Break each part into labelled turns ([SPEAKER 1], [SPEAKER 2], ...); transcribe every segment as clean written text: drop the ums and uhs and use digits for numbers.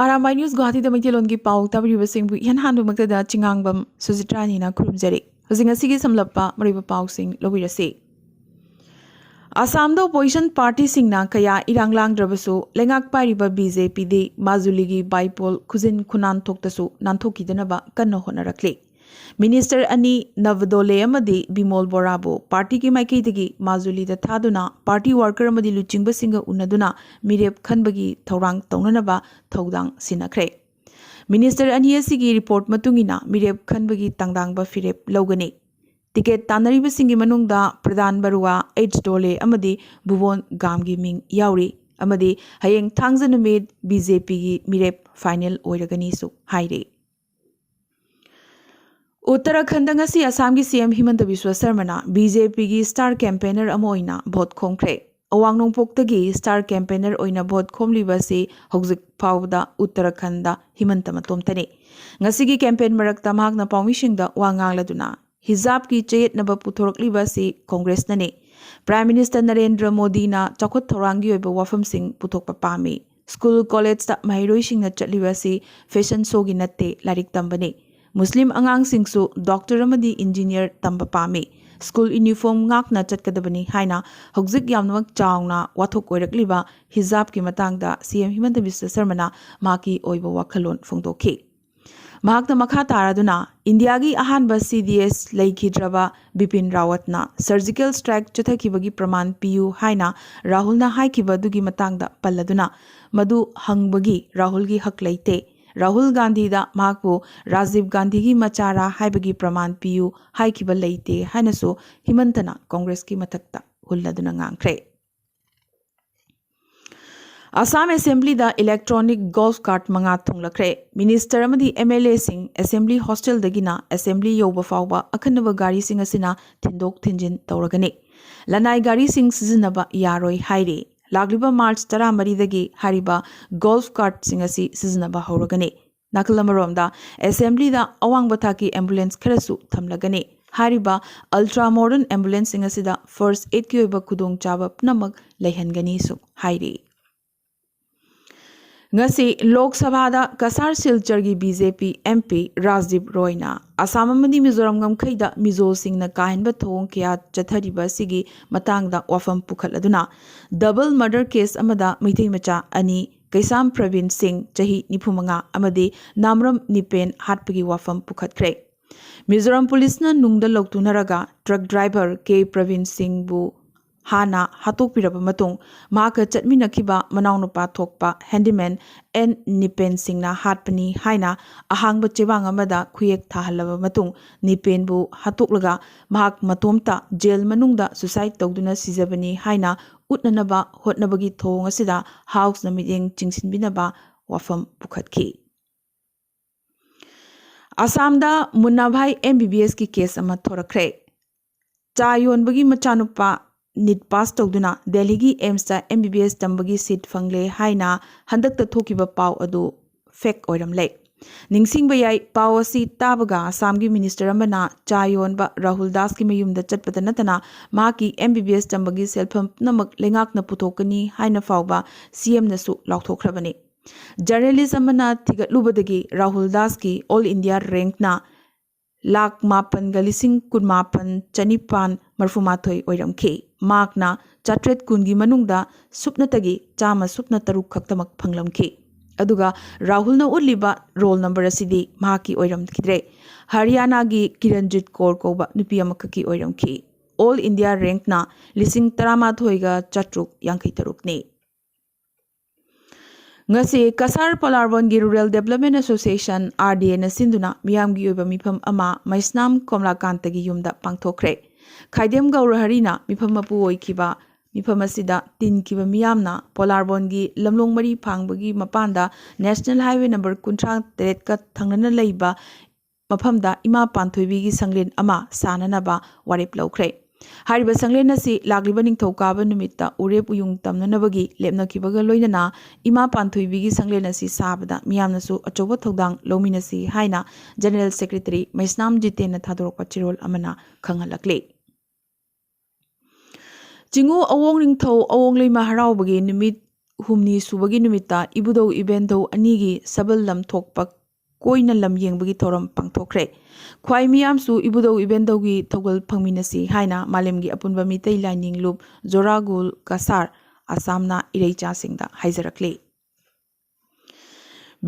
[SPEAKER 1] Arambai News Guwahati da Maithelongi Pau tabiribasingbu ihan hanbamagtada chingangbam Suzitrani khurumjari. Hojingasi samlappa mariba pausing lobirasi. Assam da opposition party singna kaya iranglang drabasu lengak pairiba BJP de Majuligi Baipol Kuzin Kunan Toktasu Nantokidanaba kanna honarakli. Minister Ani Navdole Amadi Bimol Borabo Party ki Maikidagi Majuli da Thaduna Party worker Amadi Luchingba Singa Unaduna Mirep Khanbagi Taurang Taunanaba Taudang Sinakre. Minister Ani Asigi report Matungina Mirep Khanbagi Tangdangba Firep Logani. Ticket Tanariba Singi Manungda Pradhan Barua H Dole Amadi Buvon Gamgi Ming Yauri Amadi Hayeng Tangzanumid BJP gi Mirep final Oiragani su Haire. Uttarakhand ngasi Assam gi CM Himanta Biswa Sarmana BJP gi star campaigner amoina vote khomkhre awang nongpok gi star campaigner oina vote khomliba se hojik phawda Uttarakhand da Himanta matomtani ngasi gi campaign marakta mahakna pawmising da wangangladuna hijab ki chayet naba puthorokliba se Congress nane Prime Minister Narendra Modi na chakot thorangi oiba wafam sing puthokpa pami school college da mairoi sing na chatliba se fashion show gi natte larik tambane Muslim angang singsu doctor amadi engineer tamba pami school uniform ngak na chatkadabani haina hojik yamnak chawna wathok oirakliba hijab ki matangda CM Himanta Biswa Sarmana maki oiba wakhalon phongdokhi mahakna makha taraduna India gi ahanba CDS leikidraba Bipin Rawatna surgical strike chathakibagi praman piu haina Rahul na haikiba dugi matangda palladuna madu hangbagi Rahul gi hak leite Rahul Gandhi da Makbo Rajiv Gandhi gi machara haibagi praman piu haikiba leite hainaso Himantana Congress ki matakta hulladuna ngangkre. Assam Assembly da electronic golf cart manga thunglakre Minister amadi MLA sing Assembly hostel dagina Assembly yoba fawba akhanaba gari sing asina thindok thinjin tawragani lanai gari sing sizinaba yaroi haire Lagliba March Tara Maridagi Hariba golf cart singasi Siznaba Horogani. Nakalamaromda Assembly da Awang Bataki ambulance Karasu Tamlagani. Hariba ultra modern ambulance singasida first aid Kyoba Kudong Chaba Pnamak Lehengani su Hairi. Ngasi Lok Sabha da Kasar Silchar gi BJP MP Rajdeep Roy na Assam amadi Mizoram ngam khaida Mizo Singh na kahinba thong kya chathariba sigi matangda wafam pukhaladuna double murder case amada Mithai macha ani Kaisam Pravin Singh chahi nifumanga amadi Namram Nipen hatpagi wafam pukhatkre Mizoram police na nungda loktunaraga truck driver K Pravin Singh bu Hana hatok piraba matung maka chatminakiba manaunupa thokpa handyman N Nipen Singna hatpani haina ahangba chewang amada khuyek thahalaba matung Nipen bu hatoklaga mahak matomta jail manungda suicide tawduna sijabani haina utnanaba hotnabagi thong asida house na miting chingsinbinaba wafam pukhatkhi Assam da Munnabhai MBBS ki case ama thorakre cha yonbagi machanupa Nit pass tawduna Delhi gi aims ta MBBS tambagi seat fangle haina handakta thokiba pau adu fake oiramle ningsingba yai pau asi tabaga Assam gi minister amana chayon ba Rahul Das ki mayumda chatpada natana maki MBBS tambagi selfam namak lengak na puthokani haina fawba CM nasu laukthokhrabani journalist amana thigatlubadagi Rahul Das ki all India rank na Lak mapan galising kunmapan chanipan marfumathoi oiramke Makna chatret kungi manungda supnatagi chama supna taruk khaktamak phanglamki aduga Rahul na uliba roll number asidi maki oiram kidre Haryana gi Kiranjit Kaur koba nupi amakaki oiramki All India rank na lising taramathoi ga chatruk yankai taruk ne Ngasi Kasar Palarwan gi Rural Development Association RDA na sinduna miyam gi oiba mifam ama Maisnam Komlakanta gi yumda pangthokre Khaidem Gaur Harina mifam mapu oikiba mifam asida tin kiba miyamna Palarwan gi lamlong mari phangbagi mapanda National Highway number 38 ka thangnana leiba mafamda ima panthoibi gi sanglen ama sananaba warep lawkhre Hariba sanglen asi lagliba ningthokaba numitta urep uyung tamnanabagi lepnakibaga loinana ima panthoibi gi sanglen asi sabada miyamnasu achoba thodang lominasi haina General Secretary Maisnam Jiten na thadorokpa chirol amana khanghalakle Jingu awong ningtho awong leima haraubagi numit humni subagi numita ibudau ibendau anigi sabal lam thokpa koina lam yengbagi thoram pangthokre khwai miyamsu ibudau ibendaugi thogal phangminasi haina malemgi apunba mitei lining loop joragul kasar asamna ireicha singda haijarakle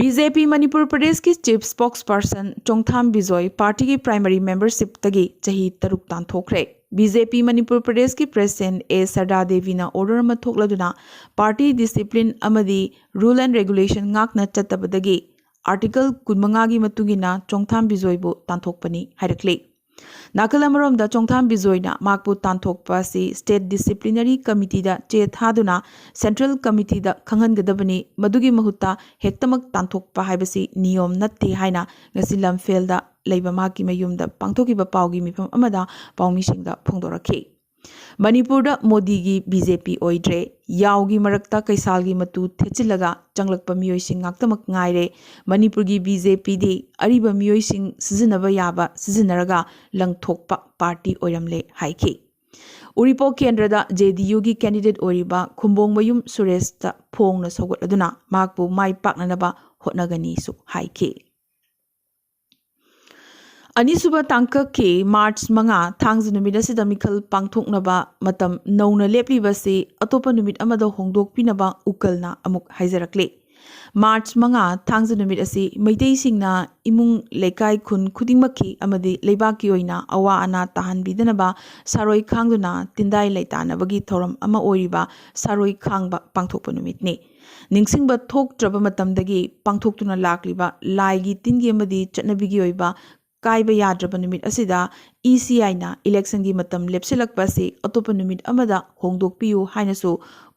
[SPEAKER 1] BJP Manipur Pradesh की chief spokesperson Chongtham Bijoy party की primary membership तगी चाही तरुक तांथोखरे BJP Manipur Pradesh की president A Sarda Devi ना order अमा थोकलदुना पार्टी डिसिप्लिन अमदी रूल एंड रेगुलेशन ngakna चत्तबदगी आर्टिकल 15 गी मतुगिना चोंगथाम बिजोयबु तांथोकपनी हाइरक्ले नाकल अमरोमदा चोंगथाम बिजोयना माकपु तांथोकपासी स्टेट डिसिप्लिनरी कमिटीदा चे थादुना सेंट्रल कमिटीदा खंगनगदबनी मदुगी महुत्ता हेक्तमक तांथोकपा हाइबसी नियम नत्ते हाइना ngasi lamfelda leiba maki mayumda pangthokiba paugi mifam amada paumishingda phongdoraki Manipurda Modi gi BJP oidre yaugi marakta kaisalgi matu thechilaga changlakpa miyoising ngaktamak ngaire Manipur gi BJP di ariba miyoising sizinaba yaba sizinaraga langthokpa party oiramle haiki Uripo Kendrada JDU gi candidate oriba Khumbong Mayum Suresta phongna sogoladuna makpu mai paknanaba hotnagani su haiki Anisuba tangka ke March manga thangz numit asida mikhal pangthoknaba matam nauna leplibasi atopa numit amada hongdokpinaba ukalna amuk haijarakle March manga thangz numit asi meitei singna imung lekai khun khudingmakki amadi leibaki oina awa ana tahan bidanaba saroi khangduna tindai leitanabagi thoram ama oiriba saroi khangba pangthokpa numitni ningsingba thoktraba matamdagi pangthoktuna lakliba laigi tingi amadi chatnabigi oiba Kaiba yadraba numit asida ECI na election gi matam lepsilakpasi atopa numit amada hongdokpiyu hainasu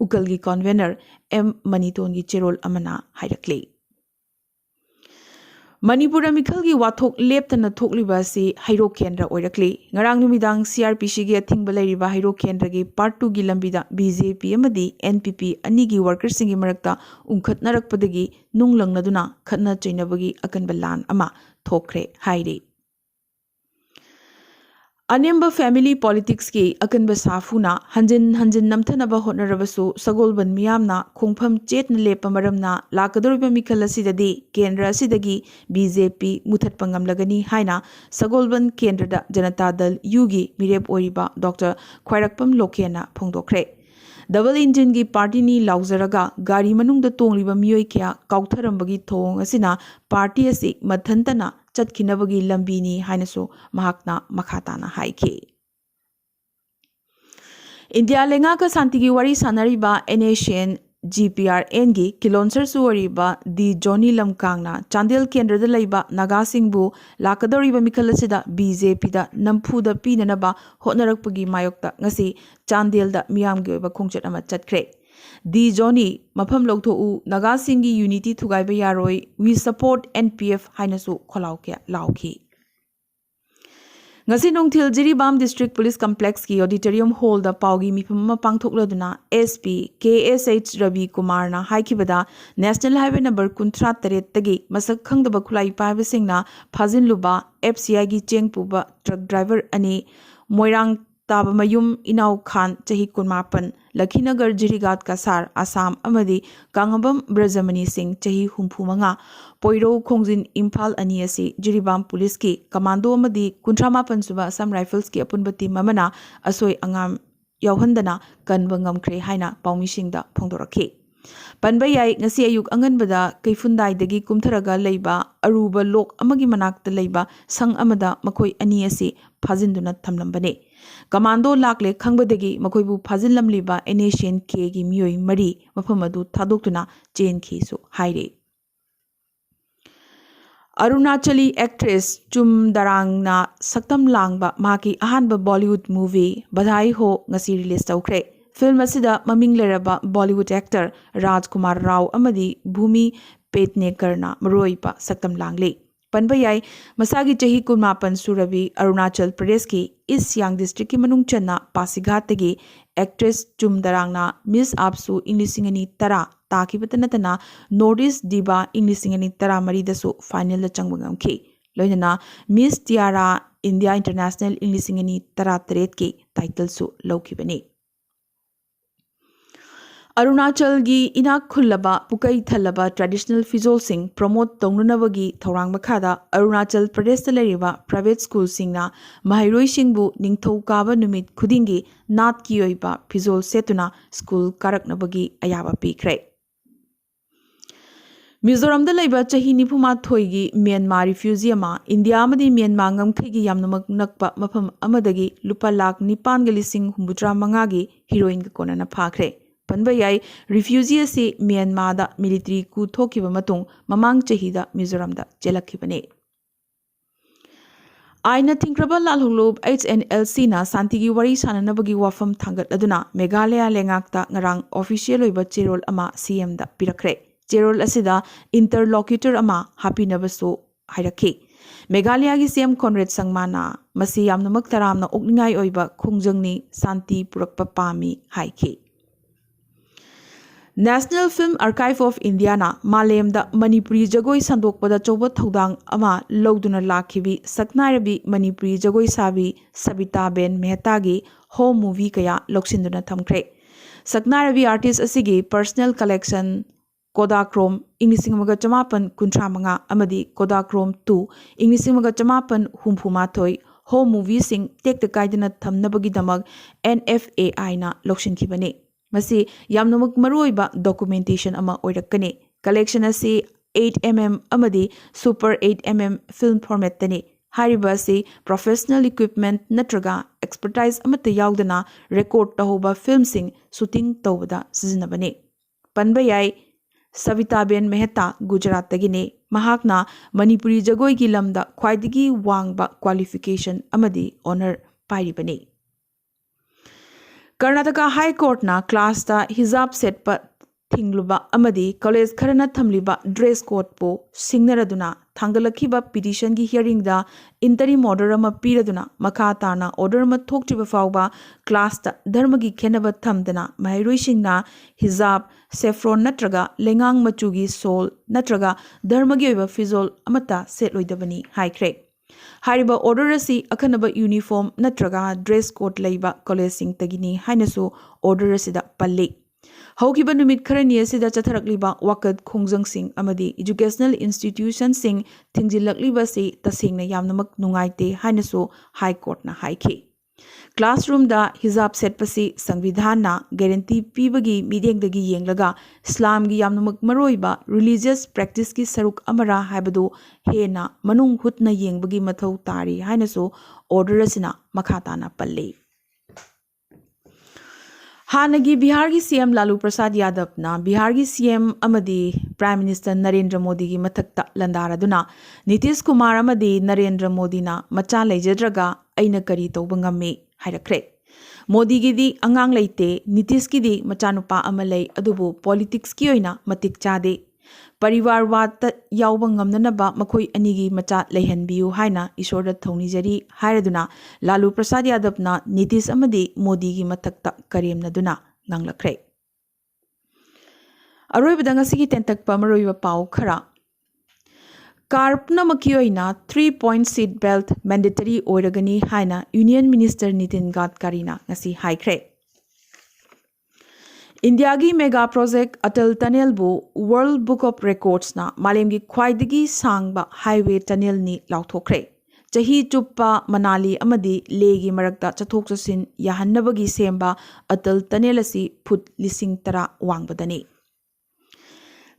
[SPEAKER 1] ukalgi convener M Maniton gi cherol amana hairakle Manipura mikhalgi wathok leptana thoklibasi hairo kendra oirakle ngarang numidang CRPC gi athingba leiriba hairo kendra gi part 2 gi lambida BJP amadi NPP ani gi workers singi marakta ungkhatnarakpadagi nunglangnaduna khatna chainabagi akanba lan ama thokre haire Anemba family politics ki akanba safuna hanjin namthanaba hotnarabasu sagolban miyamna khongpham chetna lepa maramna lakadoriba mikhala sidadi kendra sidagi BJP muthatpa ngamlagani haina sagolban kendrada janata dal yugi mirep oriba Dr. Khwairakpam Lokhena phongdokre Double engine gi party ni lauzaraga gari manungda tongliba miyoi kya kautharambagi thong asina party asi mathantana chatkinabagi lambini hainasu mahakna makhatana haiki India lenga ka santigi wari sanariba NASN GPRN gi kilonsar suwariba di Johnny Lamkangna Chandel Kendra da laiba Naga Singbu lakadoriba mikhalasida BJP da namphuda pinanaba hotnarakpagi mayokta ngasi Chandel da miyamgi oiba khongchat ama chatkre Di Johnny mafam logtho'u Naga Singhi unity thugaiba yaroi we support NPF hainasu kholauke lauki Ngasi nongthil Jiribam District Police Complex ki auditorium hall da paugi mipam pangthokladuna SP KSH Ravi Kumar na haikibada National Highway number 38 tagi masak khangdaba khulai paibasingna phajinluba FCI gi chengpuba truck driver ani Moirang Taba Mayum Inau Khan Chahi Kunmapan Lakhinagar Jirigat Kasar Assam Amadi Kangabam Brajamani Singh Chahi Humpumanga Poiro Khongjin Imphal Aniasi Jiribam Police ki Commando Amadi Kuntramapan Suba Assam Rifles ki Apunbati Mamana Asoi Angam Yauhandana Kanbangam Kre Haina Paumisingda Pongdorake Panbayai ngasi ayuk anganbada kaifundai kumtharaga leiba aruba lok amagi manakta leiba sang amada makoi ani asi phajinduna thamlambane Commando lakle khangbadagi makoibu phajinlamliba NASN K gi miyoi mari mafamadu thadoktuna chen khi su haire Arunachali actress Chum Darangna saktam langba maki ahanba Bollywood movie Badhai Ho ngasi release tawkre Film asida maming leraba Bollywood actor Rajkumar Rao amadi Bhumi Petnekarna maroipa saktam langle Panbayai masagi chahi kunmapan surabi Arunachal Pradesh ki East Siang district ki manung channa Pasighat tagi actress Chum Darangna Miss Apsu Inglisingani tara takibatanatana Northeast Diva Inglisingani tara maridasu final la changbangam ki loinana Miss Tiara India International Inglisingani tara tret ki title su laukibani Arunachalgi inak khullaba pukai thalaba traditional fizolsing promote tongnunabagi thorang makhada Arunachal Pradesh leriba private school singna mahairoi singbu ningthau kaba numit khudingi nat ki oiba fizol setuna school karaknabagi ayaba pikre. Mizoram da laiba chahi nipuma thoigi Myanmar refugee ama India amadi Myanmar ngamkhigi yamnamak nakpa mafam amadagi lupa lakh nipan galising humbutra mangagi heroine ka konana phakre. Panbayai refugee asi Myanmar da military ku thokiba matung mamang chahi da Mizoram da chelakibane. Aina Thinkraba Lalhulub HNLC na Santigi Wari Sananabagi Wafam Thangat Aduna Meghalaya Lengakta Ngarang official oiba cherol ama CM da pirakre. Cherol asida interlocutor ama happy nabaso hairaki. Meghalaya gi CM Conrad Sangmana masi yamnamak taramna okningai oiba khungjangni santi purakpa pami haiki. National Film Archive of India na Malem da Manipuri Jagoi Sandokpada Choba Thodang ama Loduna Lakhibi Saknairabi Manipuri Jagoi Sabi Sabita Ben Mehta gi home movie kaya loksinduna thamkre. Saknairabi artist asigi personal collection Kodachrome Inglisingmaga Chamapan Kuntramanga Amadi Kodachrome 2 Inglisingmaga Chamapan Humpumathoi home movie sing take the kaidana thamnabagi damag NFAI na lokshin kibane. Masi yamnamak maruiba documentation ama oirakane. Collection asi 8mm amadi super 8mm film format tani. Hariba asi professional equipment natraga expertise amata yaudana record tahoba film sing shooting tawada sizinabane. Panbayai Savita Ben Mehta Gujarat tagine mahakna Manipuri Jagoi gi lamda khwaidigi wangba qualification amadi honor pairibane. Karnataka High Court na class ta hijab set pa thingluba amadi college kharana thamliba dress code po singnaraduna thangalakhiba petition gi hearing da interim order ama piraduna makha tana order ma thoktriba fawba class ta dharma gi khenaba thamdana mahairoi singna hijab saffron natraga lengang machugi sol natraga dharma gi oiba fizol amata setloidabani haikre. Hariba order asi akhanaba uniform natraga dress code laiba college sing tagini hainasu order asida palle. Haukiba numit kharani asida chatharakliba wakat khongjang sing amadi educational institution sing thingjilakliba si tasengna yamnamak nungaite hainasu high court na haiki. Classroom da hijab set pasi Sangvidhan na guarantee pibagi mideng dagi yenglaga Islam gi yamnamak maroiba religious practice ki saruk amara haibadu he na manung hutna yengbagi mathau tari hainasu order asina makhata na palle. Hanagi Bihar gi CM Lalu Prasad Yadav na Bihar gi CM amadi Prime Minister Narendra Modi gi mathakta landaraduna Nitish Kumar amadi Narendra Modi na macha leijadraga aina kari tawba ngamme hairakre. Modi gidi angang leite Nitish gidi machanupa amalai adubu politics ki oina matik chade. Parivar wat yawba ngamnanaba makhoi anigi macha leihanbiu haina isorda thonijari hairaduna Lalu Prasad Yadav na Nitish amadi Modi gi mathakta karemnaduna nganglakre. Aroibada ngasigi tentakpa maroiba pau khara. Karpna makioina 3-point seat belt mandatory oiragani haina Union Minister Nitin Gadkari na ngasi haikre. India gi mega project Atal Tunnel bu World Book of Records na malemgi khwaidagi sangba highway tunnel ni lauthokre. Chahi chuppa Manali amadi legi marakta chathok chasin yahannabagi semba Atal Tunnel asi phut lising tara wangbadani.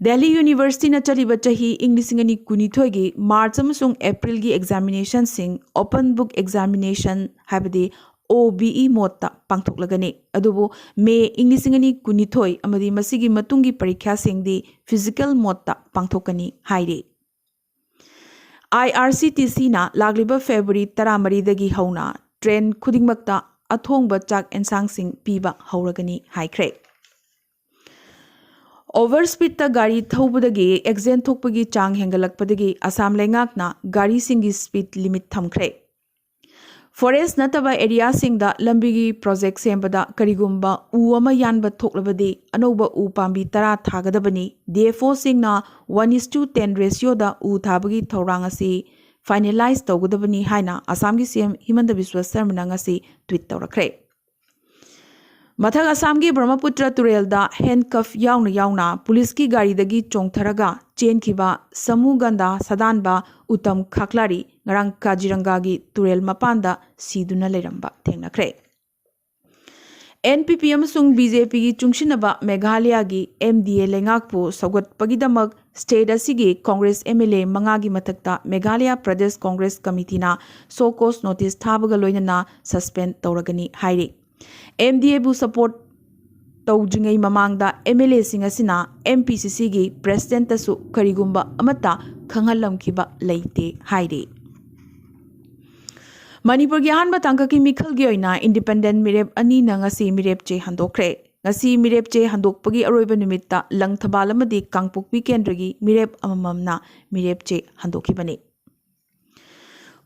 [SPEAKER 1] Delhi University na chaliba chahi Inglisingani kunithoi gi March amasung April gi examination sing open book examination habadi OBE motta pangthoklagani adubu May Inglisingani kunithoi amadi masigi matungi parikha sing di physical motta pangthokani haire. IRCTC na lagliba February 13 dagi hauna train khudingmakta athongba chak ensang sing piba hauragani haikre. Overspeed ta gari thobudagi exen thokpagi chang hengalakpadagi Assam lengakna gari singi speed limit thamkre. Forest nataba area singda lambigi project sembada karigumba uama yanba thoklabadi anoba u pambi tara thagadabani DFO singna 1:10 ratio da u thabagi thorang asi finalize tawgadabani haina Assam gi CM Himanta Biswa Sarma ngasi tweet tawrakre. मथक Assam की Brahmaputra तुरेलदा handcuff याउना याउना police की गाड़ीदगी चोंथरगा चेनखिबा समूगंदा सदानबा उत्तम खाकलारी ngarang Kaziranga की तुरेल मपानदा सीदुना लेरंबा थेंगनख्रे NPP अमसुंग BJP की चुंगसिनबा मेघालय की MDA लेंगाकपु सौगतपगिदमक state असिगी Congress MLA मंगागी मथक्ता मेघालय प्रदेश कांग्रेस कमिटीना सोकोस नोटिस थाबगा लोइनना सस्पेंड तौरगनी हाइरे MDA बु सपोर्ट तौजिंगई ममांगदा MLA सिंग असिना MPCC की प्रेसिडेंट तसु करिगुंबा अमता खंगहलमखिबा लेते हाइरे मणिपुर की अहानबा तांका की मिखल की ओइना इंडिपेंडेंट मिरेप अनि नंगसी मिरेप चे हंदोखरे ngasi मिरेप चे हंदोकपगी अरोइबा निमित्ता लंगथबाल अमदी कांगपुकपी केंद्रगी मिरेप अमममना मिरेप चे हंदोखिबने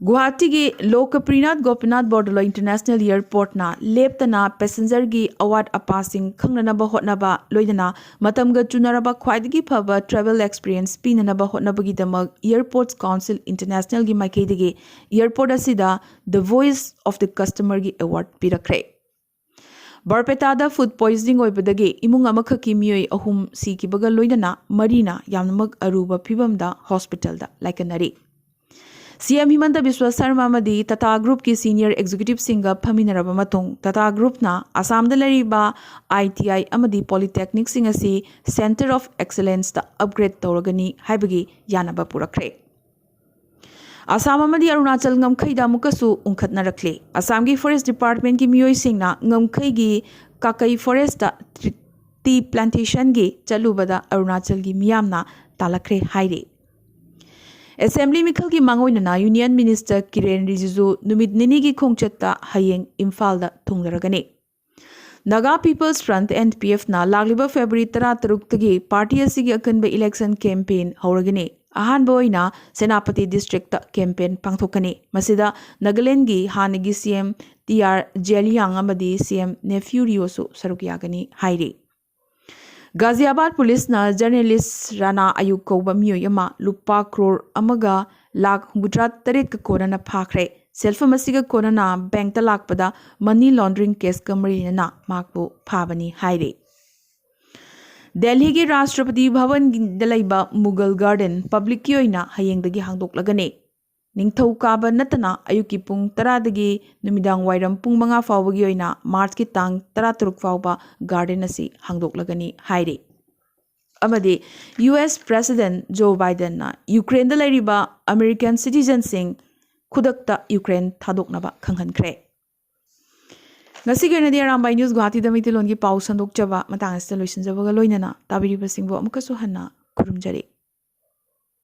[SPEAKER 1] गुवाहाटी की लोकप्रियनाथ गोपीनाथ बोर्डलो इंटरनेशनल एयरपोर्ट ना लेप्तना पैसेंजर की अवार्ड अपासिंग खंगनबा होटनबा लोइदना मतमगा चुनरबा ख्वाइदगी फबा ट्रैवल एक्सपीरियंस पीननबा होटनबगी दमक एयरपोर्ट्स काउंसिल इंटरनेशनल की माइकेदगी एयरपोर्ट असिदा the voice of the customer की अवार्ड पिरखरे बरपेटादा फूड पॉइजनिंग ओइबदगी इमुंग अमखकी मियोय अहुम सीकिबगा लोइदना मरीना यामनमक अरुबा फिबमदा हॉस्पिटल दा लाइकनरी CM हिमंत बिस्वा शर्मा मदी टाटा ग्रुप की सीनियर एग्जीक्यूटिव सिंगा फमिनरबा मतुंग टाटा ग्रुप ना असम द लरिबा ITI अमदी पॉलिटेक्निक सिंग असि सेंटर ऑफ एक्सीलेंस दा अपग्रेड तौरगनी हाइबगी यानबा पुरखरे असम अमदी अरुणाचल ngमखैदा मुकसु उंखतनरखले असम की फॉरेस्ट डिपार्टमेंट की मियोय सिंगना ngमखै की काकई फॉरेस्ट दा टी प्लांटेशन की चलुबदा अरुणाचल की मियामना तालखरे हाइरे असेंबली मिखल की मांगोइनना यूनियन मिनिस्टर किरेन रिजिजू नुमित निनी की खोंगचत्ता हयेंग इम्फाल दा थुंगलरगने नागा पीपल्स फ्रंट NPF ना लागलिबा फेब्रुवारी 13 तगी पार्टी असिगी अकनबा इलेक्शन कैंपेन हौरगने अहानबा ओइना सेनापति डिस्ट्रिक्ट कैंपेन पांगथोकने मसिदा नागालैंड की हानगी CM TR Zeliang अमदी CM Neiphiu रियोसु सरुक यागनी हाइरे गाजियाबाद पुलिस ना जर्नलिस्ट राना अयुब कौबा मियोयमा लुपा क्रोर अमगा लाख 73 कोनना फाखरे सेल्फ मसिगा कोनना बैंक ता लाकपदा मनी लॉन्ड्रिंग केस कमरीना माकबो फाबनी हाइरे दिल्ली के राष्ट्रपति भवन दलैबा मुगल गार्डन पब्लिक की ओइना हयेंगदगी हांगदोकलगने निंगथौ काबा नतना अयुकी पुंग 10 दगी नुमिदांग वाइरम पुंग 5 फावगी ओइना मार्च की तांग 13 फावबा गार्डन असी हांगदोकलगनी हाइरे अमदे US प्रेसिडेंट जो बाइडेन ना यूक्रेन द लैरिबा अमेरिकन सिटीजन सिंग खुदकता यूक्रेन थादोकनबा खंगहनख्रे ngasi gernadi arambai news guwahati da mitilon gi paw sandok chaba matang asta loisin jabaga loinana tabiri basingbo amkasu hanna kurumjari